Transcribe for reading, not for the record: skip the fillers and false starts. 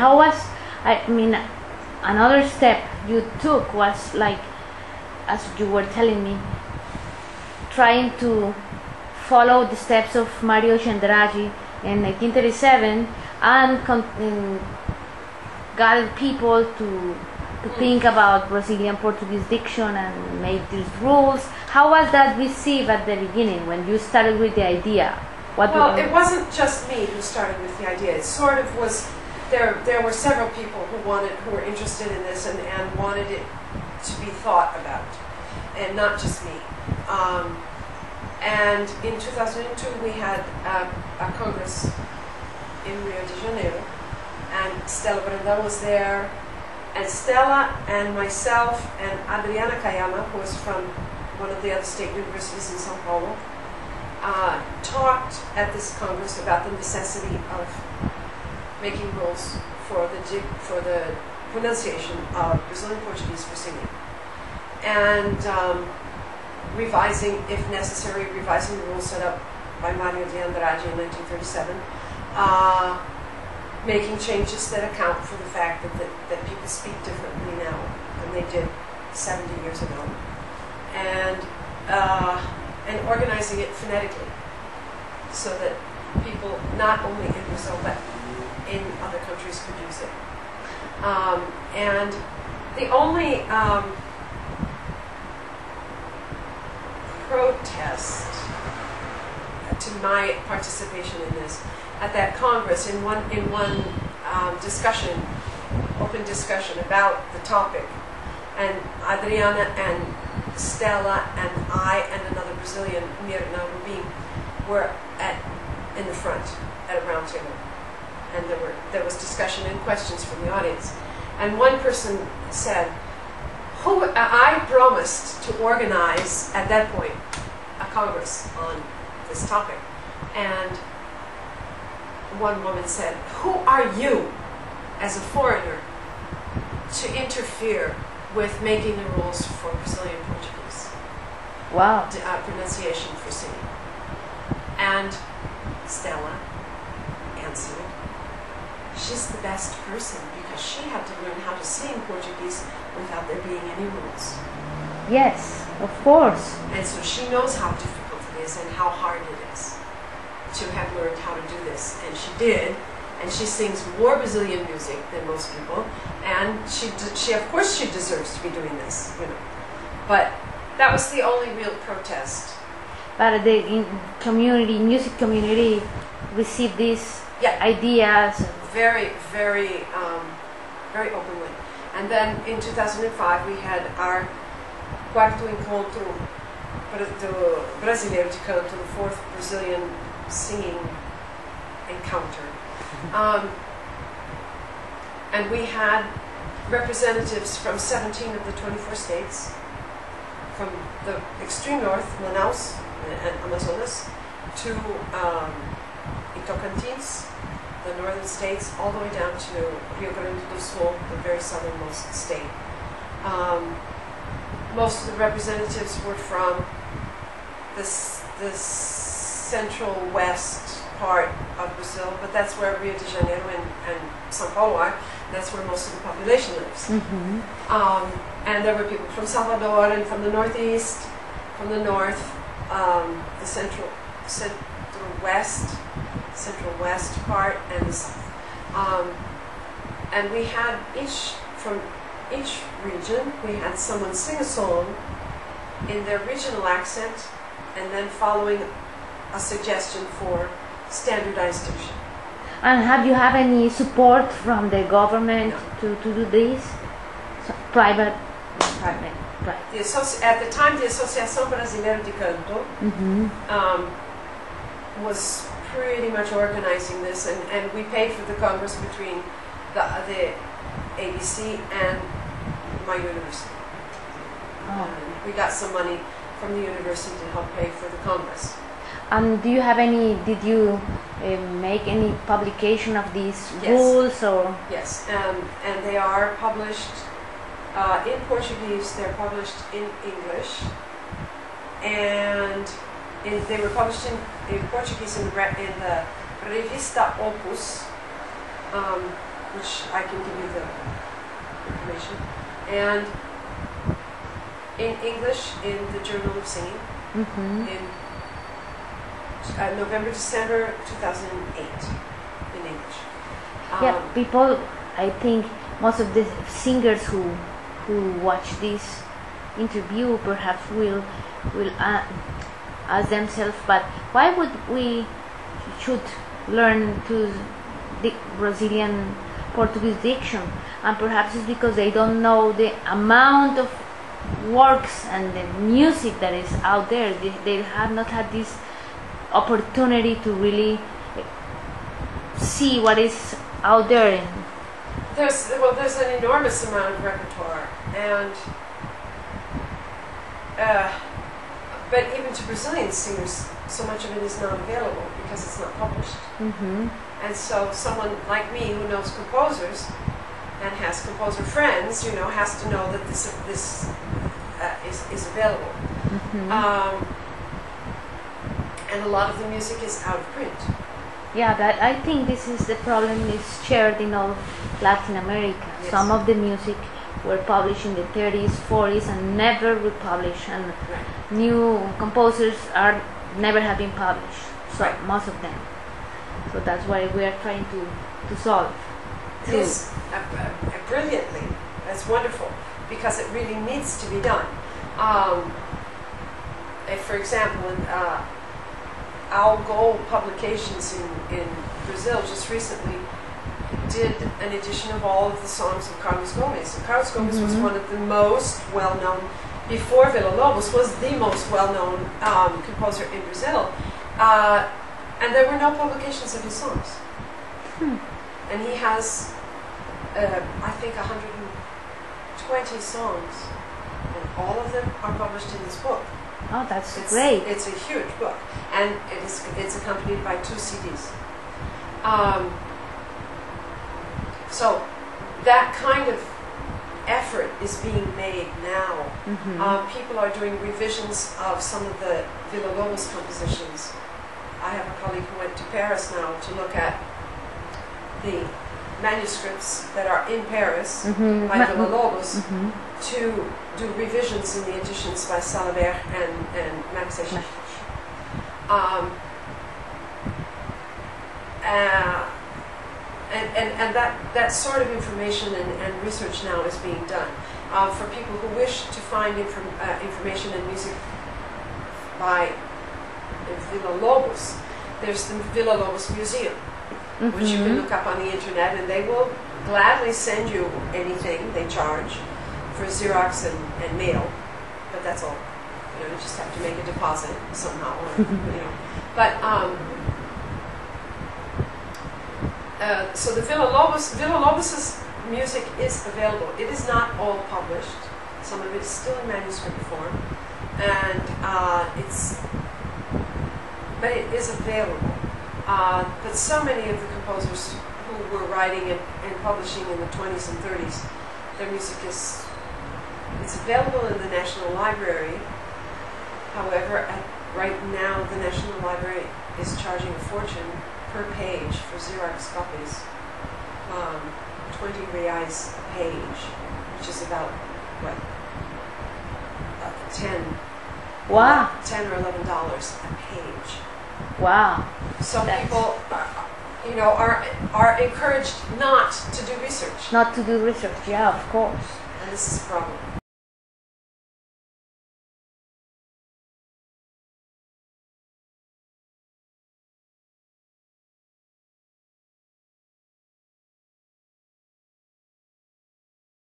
How was, I mean, another step you took was like, as you were telling me, trying to follow the steps of Mario Chandraggi in 1937 and gather people to think about Brazilian Portuguese diction and make these rules. How was that received at the beginning when you started with the idea? Well, it wasn't just me who started with the idea. It sort of was. There were several people who were interested in this and wanted it to be thought about, and not just me. And in 2002 we had a congress in Rio de Janeiro, and Stella Brandão was there, and Stella and myself and Adriana Kayama, who was from one of the other state universities in São Paulo, talked at this congress about the necessity of making rules for the pronunciation of Brazilian Portuguese for singing, and revising, if necessary, revising the rules set up by Mario de Andrade in 1937, making changes that account for the fact that people speak differently now than they did 70 years ago, and organizing it phonetically so that people not only in Brazil but in other countries could use it. And the only protest to my participation in this at that Congress, in one discussion, open discussion about the topic, and Adriana and Stella and I and another Brazilian, Mirna Rubin, were in the front at a round table, and there was discussion and questions from the audience, and one person said, I promised to organize at that point a Congress on this topic, and one woman said, who are you as a foreigner to interfere with making the rules for Brazilian Portuguese? Wow. Pronunciation for singing. And Stella answered, she's the best person because she had to learn how to sing Portuguese without there being any rules. Yes, of course. And so she knows how difficult it is and how hard it is to have learned how to do this. And she did. And she sings more Brazilian music than most people. And she of course she deserves to be doing this, you know. But that was the only real protest. But the music community received these ideas. Very, very, very openly. And then in 2005 we had our quarto encontro brasileiro de canto, the fourth Brazilian singing encounter. And we had representatives from 17 of the 24 states, from the extreme north, Manaus and Amazonas, to Tocantins, the northern states, all the way down to Rio Grande do Sul, the very southernmost state. Most of the representatives were from the central west part of Brazil, but that's where Rio de Janeiro and São Paulo are. That's where most of the population lives. Mm-hmm. And there were people from Salvador and from the northeast, from the north, the central west part, and the south. And we had from each region, we had someone sing a song in their regional accent, and then following a suggestion for standardized diction. And have you had any support from the government to do this? So, private. Right. At the time, the Associação Brasileira de Canto was pretty much organizing this, and we paid for the Congress between the ABC and my university. We got some money from the university to help pay for the Congress. And did you make any publication of these rules? Or? Yes, and they are published in Portuguese, they're published in English, and they were published in Portuguese in the Revista Opus, which I can give you the information, and in English in the Journal of Singing in November, December 2008 in English. Yeah, people, I think most of the singers who watch this interview perhaps will ask themselves, but why would we should learn to the Brazilian Portuguese diction? And perhaps it's because they don't know the amount of works and the music that is out there. They have not had this opportunity to really see what is out there. There's an enormous amount of repertoire, and but even to Brazilian singers, so much of it is not available because it's not published. And so someone like me who knows composers and has composer friends, has to know that this is available. And a lot of the music is out of print. Yeah, that I think this is the problem is shared in all Latin America. Yes. Some of the music were published in the 30s, 40s, and never republished, and new composers are never have been published. So most of them. So that's why we are trying to solve. Yes, brilliantly. That's wonderful because it really needs to be done. For example, Our Goal Publications in Brazil just recently did an edition of all of the songs of Carlos Gomes. So Carlos Gomes was one of the most well-known, before Villa-Lobos, was the most well-known composer in Brazil. And there were no publications of his songs. And he has, I think, 120 songs. And all of them are published in this book. Oh, that's great. It's a huge book. And it's accompanied by 2 CDs. So that kind of effort is being made now. People are doing revisions of some of the Villa-Lobos compositions. I have a colleague who went to Paris now to look at the manuscripts that are in Paris by Villa-Lobos to do revisions in the editions by Salabert and Max Esch. And that sort of information and research now is being done. For people who wish to find information and music by Villa-Lobos, there's the Villa-Lobos Museum, which you can look up on the internet, and they will gladly send you anything they charge for Xerox and mail, but that's all. You just have to make a deposit somehow, But so the Villa-Lobos' music is available. It is not all published. Some of it is still in manuscript form, and but it is available. But so many of the composers who were writing and publishing in the 20s and 30s, their music it's available in the National Library. However, right now the National Library is charging a fortune per page for Xerox copies, 20 reais a page, which is about what, 10 or $11 a page. Wow. So people are encouraged not to do research. Not to do research, yeah, of course. And this is a problem.